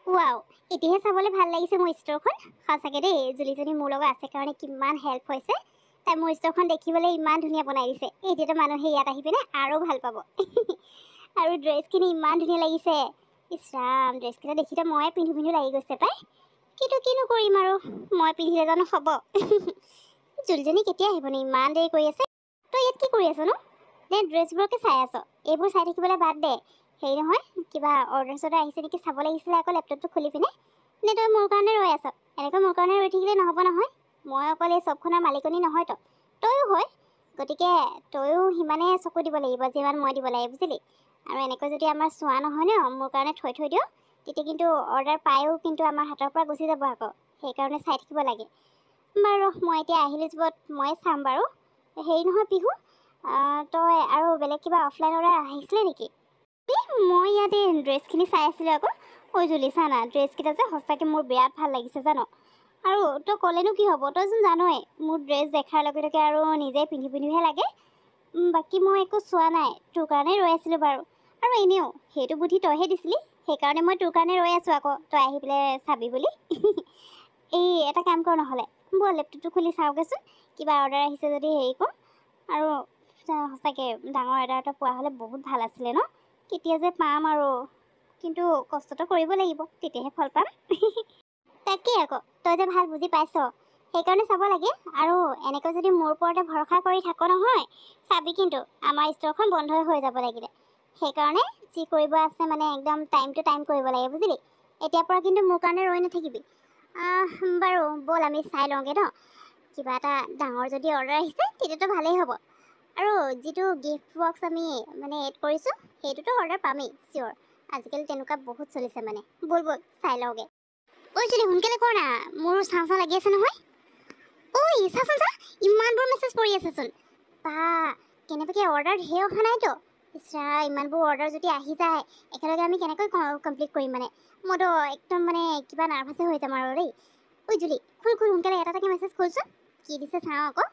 Wow, এতিয়াহে চাবলৈ ভাল লাগিছে মোৰ ষ্ট'ৰখন। সঁচাকে দেই, জুলিজনী মোৰ লগত আছে কাৰণে কিমান হেল্প হৈছে। তাই মোৰ ষ্ট'ৰখন দেখিবলৈ ইমান ধুনীয়া বনাই দিছে। এতিয়াতো মানুহে ইয়াত আহি পিনে আৰু ভাল পাব। আৰু ড্ৰেছখিনি ইমান ধুনীয়া লাগিছে। ইছ ৰাম, ড্ৰেছকেইটা দেখিতে ময়ে পিন্ধো পিন্ধো লাগি গৈছে পাই। কিন্তু কিনো কৰিম আৰু, মই পিন্ধিলে জানো হ'ব? জুলিজনী কেতিয়া আহিবনো? ইমান দেৰি কৰি আছে। তই ইয়াত কি কৰি আছনো? নে ড্ৰেছবোৰকে চাই আছ? এইবোৰ চাই থাকিবলৈ বাদ দে। হেৰি নহয়, কিবা অৰ্ডাৰ চৰ্ডাৰ আহিছে নেকি চাব লাগিছিলে আকৌ লেপটপটো খুলি পিনে। নে তই মোৰ কাৰণে ৰৈ আছ? এনেকৈ মোৰ কাৰণে ৰৈ থাকিলে নহ'ব নহয়। মই অকল এই চবখনৰ মালিকনী নহয়তো, তয়ো হয়। গতিকে তয়ো সিমানে চকু দিব লাগিব যিমান মই দিব লাগে, বুজিলি? আৰু এনেকৈ যদি আমাৰ চোৱা নহয় ন, মোৰ কাৰণে থৈ দিয়, তেতিয়া কিন্তু অৰ্ডাৰ পায়ো কিন্তু আমাৰ হাতৰ পৰা গুচি যাব আকৌ। সেইকাৰণে চাই থাকিব লাগে। বাৰু মই এতিয়া আহিলোঁ য'ত ময়ে চাম বাৰু। হেৰি নহয় পিহু, তই আৰু বেলেগ কিবা অফলাইন অৰ্ডাৰ আহিছিলে নেকি? মই ইয়াতে ড্ৰেছখিনি চাই আছিলোঁ আকৌ। ঐ জুলি চা না, ড্ৰেছকেইটা যে সঁচাকৈ মোৰ বিৰাট ভাল লাগিছে জান। আৰু তই ক'লেনো কি হ'ব, তইচোন জানই মোৰ ড্ৰেছ দেখাৰ লগে লগে আৰু নিজে পিন্ধিহে লাগে। বাকী মই একো চোৱা নাই, তোৰ কাৰণে ৰৈ আছিলোঁ বাৰু। আৰু এনেও সেইটো বুদ্ধি তইহে দিছিলি, সেইকাৰণে মই তোৰ কাৰণে ৰৈ আছোঁ আকৌ, তই আহি পেলাই চাবি বুলি। এই এটা কাম কৰ নহ'লে, ব'ল লেপটপটো খুলি চাওঁগৈচোন, কিবা অৰ্ডাৰ আহিছে যদি হেৰি কৰ। আৰু সঁচাকৈ ডাঙৰ অৰ্ডাৰ এটা পোৱা হ'লে বহুত ভাল আছিলে ন? কেতিয়া যে পাম আৰু, কিন্তু কষ্টটো কৰিব লাগিব, তেতিয়াহে ফল পাম। তাকেই আকৌ, তই যে ভাল বুজি পাইছ, সেইকাৰণে চাব লাগে। আৰু এনেকৈ যদি মোৰ ওপৰতে ভৰসা কৰি থাক নহয়, চাবি কিন্তু আমাৰ ষ্ট'ৰখন বন্ধই হৈ যাব লাগিলে। সেইকাৰণে যি কৰিব আছে মানে একদম টাইম টু টাইম কৰিব লাগে, বুজিলি? এতিয়াৰ পৰা কিন্তু মোৰ কাৰণে ৰৈ নাথাকিবি। বাৰু ব'ল আমি চাই লওঁগৈ ন। কিবা এটা ডাঙৰ যদি অৰ্ডাৰ আহিছে তেতিয়াতো ভালেই হ'ব। আৰু যিটো গিফ্ট বক্স আমি মানে এড কৰিছোঁ, সেইটোতো অৰ্ডাৰ পামেই চিয়'ৰ। আজিকালি তেনেকুৱা বহুত চলিছে মানে। ব'ল চাই লওঁগৈ। ঐ যদি সোনকালে কৰ না, মোৰ চাওঁ লাগি আছে নহয়। ঐ চাচোন চা, ইমানবোৰ মেছেজ পৰি আছেচোন। বা, কেনেবাকৈ অৰ্ডাৰ ধেৰ অহা নাইতো। ইছ ৰাম, ইমানবোৰ অৰ্ডাৰ যদি আহি যায়, একেলগে আমি কেনেকৈ কমপ্লিট কৰিম মানে? মইতো একদম মানে কিবা নাৰ্ভাছে হৈ যাম আৰু দেই। ঐ জুলি, খোল সোনকালে এটাকে মেছেজ খোলচোন। কি দিছে চাওঁ আকৌ।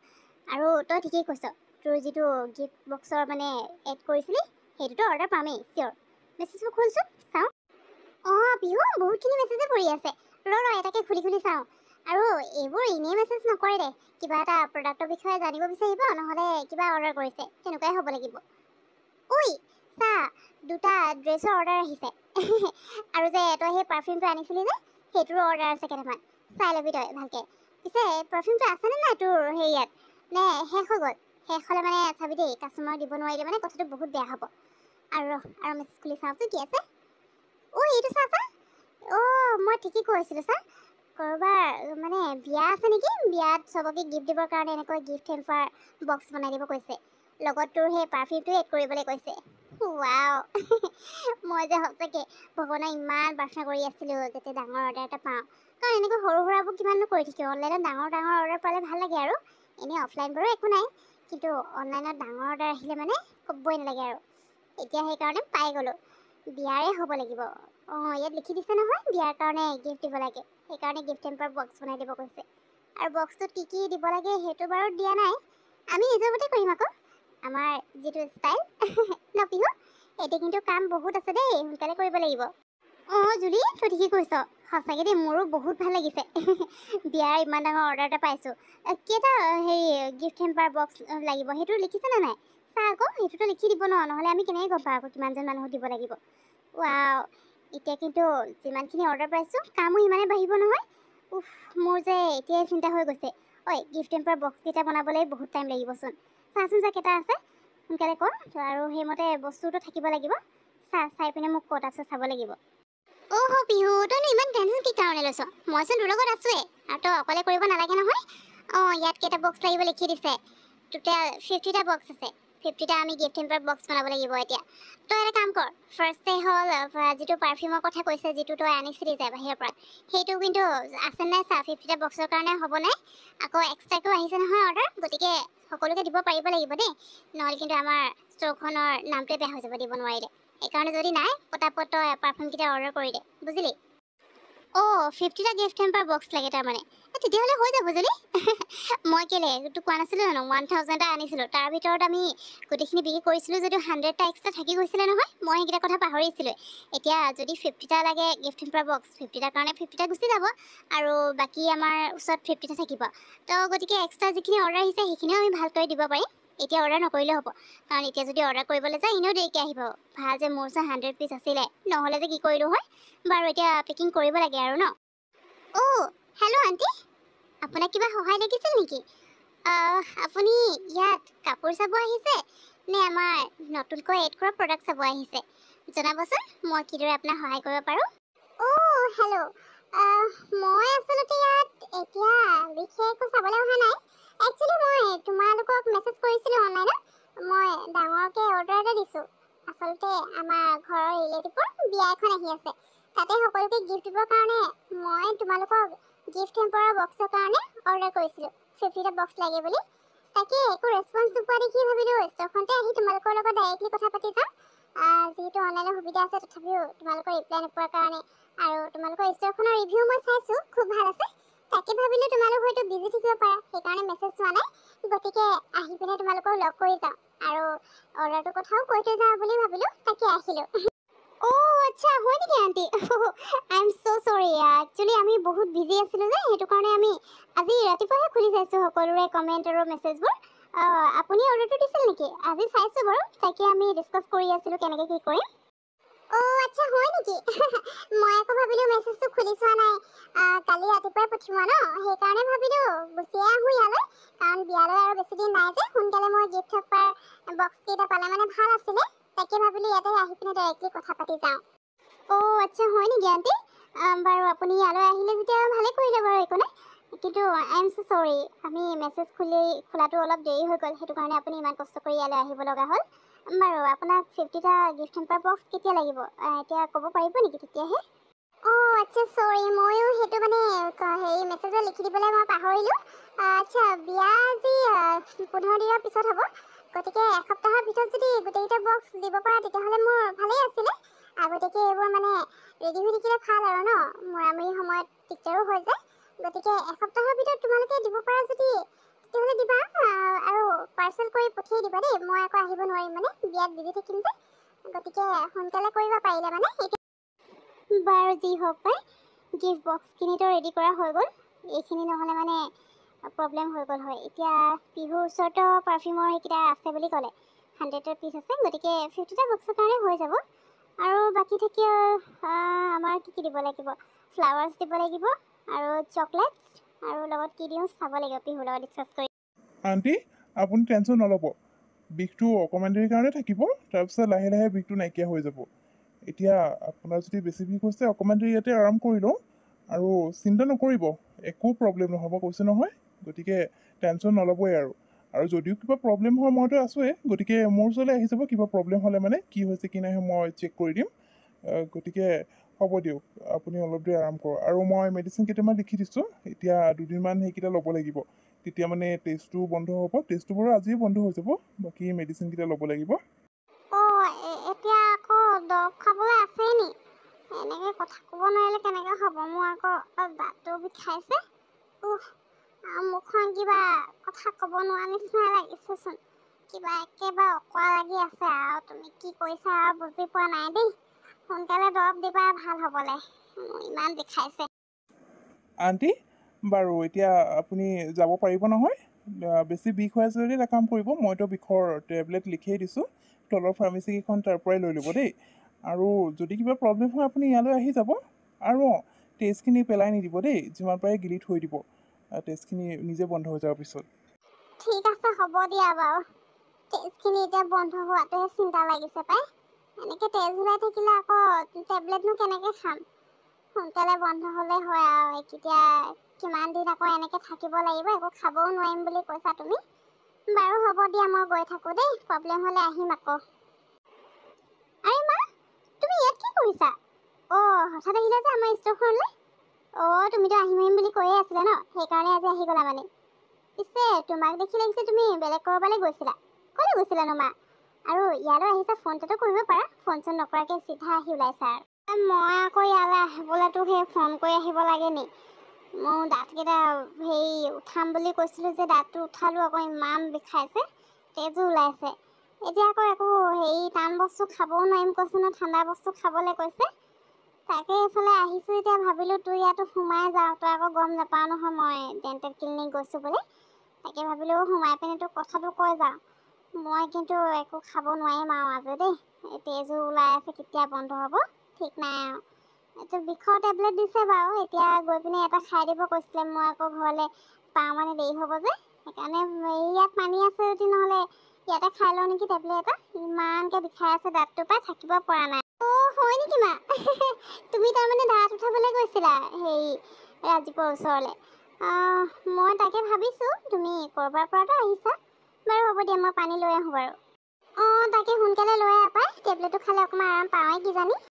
আৰু তই ঠিকেই কৈছ, তোৰ যিটো গিফ্ট বক্সৰ মানে এড কৰিছিলি, সেইটোতো অৰ্ডাৰ পামেই চিয়'ৰ। মেছেজবোৰ খোলচোন চাওঁ। পিহু, বহুতখিনি মেছেজে পৰি আছে। ৰ এটাকে খুলি চাওঁ। আৰু এইবোৰ এনেই মেছেজ নকৰে দে, কিবা এটা প্ৰডাক্টৰ বিষয়ে জানিব বিচাৰিব, নহ'লে কিবা অৰ্ডাৰ কৰিছে, তেনেকুৱাই হ'ব লাগিব। ঐ চা, দুটা ড্ৰেছৰ অৰ্ডাৰ আহিছে। আৰু যে তই সেই পাৰফিউমটো আনিছিলি যে, সেইটোৰো অৰ্ডাৰ আছে কেইটামান। চাই ল'বি তই ভালকৈ। পিছে পাৰফিউমটো আছেনে নাই তোৰ হেৰিয়াত, নে শেষ হৈ গ'ল? শেষ হ'লে মানে চাবি দেই, কাষ্টমাৰক দিব নোৱাৰিলে মানে কথাটো বহুত বেয়া হ'ব। আৰু মেছেজ খুলি চাওঁচোন কি আছে। এইটো চা। মই ঠিকেই কৈছিলোঁ চা। ক'ৰবাৰ মানে বিয়া আছে নেকি? বিয়াত চবকে গিফ্ট দিবৰ কাৰণে এনেকৈ গিফ্ট হেম্পাৰ বক্স বনাই দিব কৈছে। লগত তোৰ সেই পাৰফিউমটো এড কৰিবলৈ কৈছে। ৱাও। মই যে সঁচাকৈ ভগৱানক ইমান প্ৰাৰ্থনা কৰি আছিলোঁ যাতে ডাঙৰ অৰ্ডাৰ এটা পাওঁ। কাৰণ এনেকৈ সৰু সুৰাবোৰ কিমাননো কৰি থাকিম, অনলাইনত ডাঙৰ অৰ্ডাৰ পালে ভাল লাগে আৰু। এনেই অফলাইন বাৰু একো নাই, কিন্তু অনলাইনত ডাঙৰ অৰ্ডাৰ আহিলে মানে ক'বই নালাগে আৰু। এতিয়া সেইকাৰণে পাই গ'লোঁ। বিয়াৰে হ'ব লাগিব। ইয়াত লিখি দিছে নহয়, বিয়াৰ কাৰণে গিফ্ট দিব লাগে। সেইকাৰণে গিফ্ট হেম্পাৰ বক্স বনাই দিব কৈছে। আৰু বক্সটোত কি দিব লাগে সেইটো বাৰু দিয়া নাই, আমি নিজৰ মতে কৰিম আকৌ। আমাৰ যিটো ষ্টাইল ন পিহু, এতিয়া কিন্তু কাম বহুত আছে দেই, সোনকালে কৰিব লাগিব। জুলি, তই ঠিকেই কৈছ। সঁচাকৈ দেই, মোৰো বহুত ভাল লাগিছে। বিয়াৰ ইমান ডাঙৰ অৰ্ডাৰ এটা পাইছোঁ। কেইটা হেৰি গিফ্ট হেম্পাৰ বক্স লাগিব সেইটো লিখিছেনে নাই? চা আকৌ, সেইটোতো লিখি দিব ন, নহ'লে আমি কেনেকৈ গম পাওঁ আকৌ কিমানজন মানুহক দিব লাগিব। ৱাও, এতিয়া কিন্তু যিমানখিনি অৰ্ডাৰ পাইছোঁ, কামো সিমানে বাঢ়িব নহয়। মোৰ যে এতিয়াই চিন্তা হৈ গৈছে। গিফ্ট হেম্পাৰ বক্সকেইটা বনাবলৈ বহুত টাইম লাগিবচোন। চাচোন চা কেইটা আছে, সোনকালে কৰ। আৰু সেইমতে বস্তুটো থাকিব লাগিব। চাই পিনে মোক ক, তাৰপিছত চাব লাগিব। পিহু, তইনো ইমান টেনশ্যন কি কাৰণে লৈছ? মইচোন তোৰ লগত আছোৱেই, আৰু তই অকলে কৰিব নালাগে নহয়। ইয়াত কেইটা বক্স লাগিব লিখি দিছে। টোটেল 50টা বক্স আছে। 50টা আমি গিফ্ট হেম্পাৰ বক্স বনাব লাগিব এতিয়া। তই এটা কাম কৰ, ফাৰ্ষ্টে হ'ল যিটো পাৰফিউমৰ কথা কৈছে, যিটো তই আনিছিলি যে বাহিৰৰ পৰা, সেইটো কিন্তু আছে নাই চা। 50টা বক্সৰ কাৰণে হ'ব নাই, আকৌ এক্সট্ৰাকৈও আহিছে নহয় অৰ্ডাৰ। গতিকে সকলোকে দিব পাৰিব লাগিব দেই, নহ'লে কিন্তু আমাৰ ষ্ট'ৰখনৰ নামটোৱে বেয়া হৈ যাব দিব নোৱাৰিলে। সেইকাৰণে যদি নাই, পটাপট তই পাৰফিউমকেইটা অৰ্ডাৰ কৰি দে, বুজিলি? অ' 50টা গিফ্ট হেম্পাৰ বক্স লাগে তাৰমানে তেতিয়াহ'লে হৈ যাব যদি মই কেলে তোক কোৱা নাছিলোঁ জানো 1000টা আনিছিলোঁ তাৰ ভিতৰত আমি গোটেইখিনি বিক্ৰী কৰিছিলোঁ যদিও 100টা এক্সট্ৰা থাকি গৈছিলে নহয় মই সেইকেইটা কথা পাহৰিছিলোঁ এতিয়া যদি 50টা লাগে গিফ্ট হেম্পাৰ বক্স 50টাৰ কাৰণে 50টা গুচি যাব আৰু বাকী আমাৰ ওচৰত 50টা থাকিব তো গতিকে এক্সট্ৰা যিখিনি অৰ্ডাৰ আহিছে সেইখিনিও আমি ভালকৈ দিব পাৰিম এতিয়া অৰ্ডাৰ নকৰিলেও হ'ব কাৰণ এতিয়া যদি অৰ্ডাৰ কৰিবলৈ যায় এনেও দেৰিকৈ আহিব ভাল যে মোৰ ওচৰত 100 পিচ আছিলে নহ'লে যে কি কৰিলোঁ হয় বাৰু এতিয়া পেকিং কৰিব লাগে আৰু ন অ' হেল্ল' আণ্টি আপোনাক কিবা সহায় লাগিছিল নেকি আপুনি ইয়াত কাপোৰ চাব আহিছে নে আমাৰ নতুনকৈ এড কৰা প্ৰডাক্ট চাব আহিছে জনাবচোন মই কিদৰে আপোনাক সহায় কৰিব পাৰোঁ অ' হেল্ল' মই আচলতে ইয়াত এতিয়া বিশেষ একো চাবলৈ অহা নাই একচুৱেলি মই তোমালোকক মেছেজ কৰিছিলোঁ অনলাইনত মই ডাঙৰকৈ অৰ্ডাৰ এটা দিছোঁ আচলতে আমাৰ ঘৰৰ ৰিলেটিভৰ বিয়া এখন আহি আছে তাতে সকলোকে গিফ্ট দিবৰ কাৰণে মই তোমালোকক গিফ্ট হেম্পাৰৰ বক্সৰ কাৰণে অৰ্ডাৰ কৰিছিলোঁ 50টা বক্স লাগে বুলি তাকে একো ৰেছপন্স নোপোৱা দেখি ভাবিলোঁ ষ্ট'ৰখনতে আহি তোমালোকৰ লগত ডাইৰেক্টলি কথা পাতি যাম যিহেতু অনলাইনৰ সুবিধা আছে তথাপিও তোমালোকৰ ৰিপ্লাই নোপোৱাৰ কাৰণে আৰু তোমালোকৰ ষ্ট'ৰখনৰ ৰিভিউ মই চাইছোঁ খুব ভাল আছে তাকে ভাবিলোঁ তোমালোক হয়তো বিজি থাকিব পাৰা সেইকাৰণে মেছেজ চোৱা নাই গতিকে আহি পিনে তোমালোকক লগ কৰি যাওঁ আৰু অৰ্ডাৰটোৰ কথাও কৈ থৈ যাওঁ বুলি ভাবিলোঁ তাকে আহিলোঁ অ' আচ্ছা হয় নেকি আণ্টি আই এম ছ' চৰি একচুৱেলি আমি বহুত বিজি আছিলোঁ যে সেইটো কাৰণে আমি আজি ৰাতিপুৱাহে খুলি চাইছোঁ সকলোৰে কমেণ্ট আৰু মেছেজবোৰ আপুনি অৰ্ডাৰটো দিছিল নেকি আজি চাইছোঁ বাৰু তাকে আমি ডিছকাছ কৰি আছিলোঁ কেনেকৈ কি কৰিম অ' আচ্ছা হয় নেকি মই আকৌ ভাবিলোঁ মেছেজটো খুলি চোৱা নাই কালি ৰাতিপুৱাই পঠিওৱা ন সেইকাৰণে ভাবিলোঁ গুচিয়ে আহোঁ ইয়ালৈ কাৰণ বিয়ালৈ আৰু বেছি দিন নাই যে সোনকালে মই গিফ্ট হেম্পাৰ বক্সকেইটা পালে মানে ভাল আছিলে তাকে ভাবিলোঁ ইয়াতে আহি পিনে ডাইৰেক্টলি কথা পাতি যাওঁ অ' আচ্ছা হয় নেকি আণ্টি বাৰু আপুনি ইয়ালৈ আহিলে যেতিয়া ভালেই কৰিলে বাৰু একো নাই কিন্তু আই এম ছ' চৰি আমি মেছেজ খোলাটো অলপ দেৰি হৈ গ'ল সেইটো কাৰণে আপুনি ইমান কষ্ট কৰি ইয়ালৈ আহিব লগা হ'ল বাৰু আপোনাক 50টা গিফ্ট হেম্পাৰ বক্স কেতিয়া লাগিব এতিয়া ক'ব পাৰিব নেকি তেতিয়াহে অ' আচ্ছা চৰি ময়ো সেইটো মানে হেৰি মেছেজত লিখি দিবলৈ মই পাহৰিলোঁ আচ্ছা বিয়া আজি 15 দিনৰ পিছত হ'ব গতিকে এসপ্তাহৰ ভিতৰত যদি গোটেইকেইটা বক্স দিব পৰা তেতিয়াহ'লে মোৰ ভালেই আছিলে আগতীয়াকৈ এইবোৰ মানে ৰেডি হৈ থাকিলে ভাল আৰু ন মৰামৰি সময়ত দিগদাৰো হৈ যায় গতিকে এসপ্তাহৰ ভিতৰত তোমালোকে দিব পাৰা যদি তেতিয়াহ'লে দিবা আৰু পাৰ্চেল কৰি পঠিয়াই দিবা দেই মই আকৌ আহিব নোৱাৰিম মানে বিয়াত বিজি থাকিম যে গতিকে সোনকালে কৰিব পাৰিলে মানে বাৰু যি হওক পাই গিফ্ট বক্সখিনিতো ৰেডি কৰা হৈ গ'ল এইখিনি নহ'লে মানে প্ৰব্লেম হৈ গ'ল হয় এতিয়া বিহুৰ ওচৰতো পাৰফিউমৰ সেইকেইটা আছে বুলি ক'লে 100টা পিচ আছে গতিকে 50টা বক্সৰ কাৰণে হৈ যাব আৰু বাকী থাকি আমাৰ কি দিব লাগিব ফ্লাৱাৰ্ছ দিব লাগিব আৰু চকলেটছ আৰু লগত কি দিওঁ চাব লাগিব বিহুৰ লগত ডিছকাছ কৰি আণ্টি আপুনি টেনশ্যন নল'ব বিষটো অকণমান দেৰিৰ কাৰণে থাকিব তাৰপিছত লাহে লাহে বিষটো নাইকিয়া হৈ যাব এতিয়া আপোনাৰ যদি বেছি বিষ হৈছে অকণমান দেৰি ইয়াতে আৰাম কৰি লওঁ আৰু চিন্তা নকৰিব একো প্ৰব্লেম নহ'ব কৈছে নহয় গতিকে টেনশ্যন নল'বই আৰু যদিও কিবা প্ৰব্লেম হয় মইতো আছোৱেই গতিকে মোৰ ওচৰলৈ আহি যাব কিবা প্ৰব্লেম হ'লে মানে কি হৈছে কি নাই মই চেক কৰি দিম গতিকে হ'ব দিয়ক আপুনি অলপ দেৰি আৰাম কৰক আৰু মই মেডিচিন কেইটামান লিখি দিছোঁ এতিয়া দুদিনমান সেইকেইটা ল'ব লাগিব তেতিয়া মানে টেষ্টটো বন্ধ হ'ব টেষ্টটো বাৰু আজিয়ে বন্ধ হৈ যাব বাকী মেডিচিনকেইটা ল'ব লাগিব এতিয়া আকৌ দৰৱ খাবলৈ আছেই নি এনেকৈ কথা ক'ব নোৱাৰিলে কেনেকৈ হ'ব মোৰ আকৌ দাঁতো বিষাইছে মুখখন কিবা কথা ক'ব নোৱাৰা নিচিনা লাগিছেচোন কিবা একেবাৰে অকৰা লাগি আছে আৰু তুমি কি কৰিছা আৰু বুজি পোৱা নাই দেই সোনকালে দৰৱ দিবা ভাল হ'বলৈ মোৰ ইমান বিষাইছে আণ্টি বাৰু এতিয়া আপুনি যাব পাৰিব নহয় বেছি বিষ হৈ আছে যদি এটা কাম কৰিব মইতো বিষৰ টেবলেট লিখিয়েই দিছোঁ তলৰ ফাৰ্মাচীকেইখন তাৰ পৰাই লৈ ল'ব দেই আৰু যদি কিবা প্ৰব্লেম হয় আপুনি ইয়ালৈ আহি যাব আৰু টেষ্টখিনি পেলাই নিদিব দেই যিমান পাৰে গিলি থৈ দিব টেষ্টখিনি নিজে বন্ধ হৈ যাব পিছত ঠিক আছে হ'ব দিয়া বাৰু টেষ্টখিনি এতিয়া বন্ধ হোৱাটোহে চিন্তা লাগিছে পাই এনেকৈ তেজ ওলাই থাকিলে আকৌ টেবলেটনো কেনেকৈ খাম সোনকালে বন্ধ হ'লে হয় আৰু এতিয়া কিমান দিন আকৌ এনেকৈ থাকিব লাগিব একো খাবও নোৱাৰিম বুলি কৈছা তুমি বাৰু হ'ব দিয়া মই গৈ থাকোঁ দেই প্ৰব্লেম হ'লে আহিম আকৌ আৰে মা তুমি ইয়াত কি কৰিছা হঠাৎ আহিলা যে আমাৰ ষ্ট'ৰখনলৈ তুমিতো আহিম বুলি কৈয়ে আছিলা ন সেইকাৰণে আজি আহি গ'লা মানে পিছে তোমাক দেখি লাগিছে তুমি বেলেগ ক'ৰবালৈ গৈছিলা ক'লৈ গৈছিলানো মা আৰু ইয়ালৈ আহিছা ফোন এটাতো কৰিব পাৰা ফোন চোন নকৰাকৈ চিধা আহি ওলাইছা মই আকৌ ইয়ালৈ আহিবলৈতো সেই ফোন কৰি আহিব লাগে নি? মোৰ দাঁতকেইটা হেৰি উঠাম বুলি কৈছিলোঁ যে দাঁতটো উঠালোঁ, আকৌ ইমান বিষাইছে, তেজো ওলাইছে। এতিয়া আকৌ একো হেৰি টান বস্তু খাবও নোৱাৰিম কৈছে ন, ঠাণ্ডা বস্তু খাবলৈ কৈছে। তাকে এইফালে আহিছোঁ, এতিয়া ভাবিলোঁ তোৰ ইয়াতো সোমাই যাওঁ, তই আকৌ গম নাপাওঁ নহয় মই ডেণ্টেল ক্লিনিক গৈছোঁ বুলি। তাকে ভাবিলোঁ সোমাই পিনি তোক কথাটো কৈ যাওঁ। মই কিন্তু একো খাব নোৱাৰিম আৰু আজি দেই, তেজো ওলাই আছে, কেতিয়া বন্ধ হ'ব ঠিক নাই আৰু। এইটো বিষৰ টেবলেট দিছে বাৰু, এতিয়া গৈ পিনি এটা খাই দিব কৈছিলে। মই আকৌ ঘৰলৈ পাওঁ মানে দেৰি হ'ব যে, সেইকাৰণে ইয়াত মানি আছে যদি নহ'লে ইয়াতে খাই লওঁ নেকি টেবলেট এটা। ইমানকৈ বিষাই আছে দাঁতটো পাই, থাকিব পৰা নাই। অ' হয় নেকি মা? তুমি তাৰমানে দাঁত উঠাবলৈ গৈছিলা হেৰি ৰাজীৱৰ ওচৰলৈ? মই তাকে ভাবিছোঁ তুমি ক'ৰবাৰ পৰাতো আহিছা। বাৰু হ'ব দিয়া, মই পানী লৈ আহোঁ বাৰু। তাকে সোনকালে লৈ আহ পাই, টেবলেটটো খালে অকণমান আৰাম পাওঁৱেই কিজানি।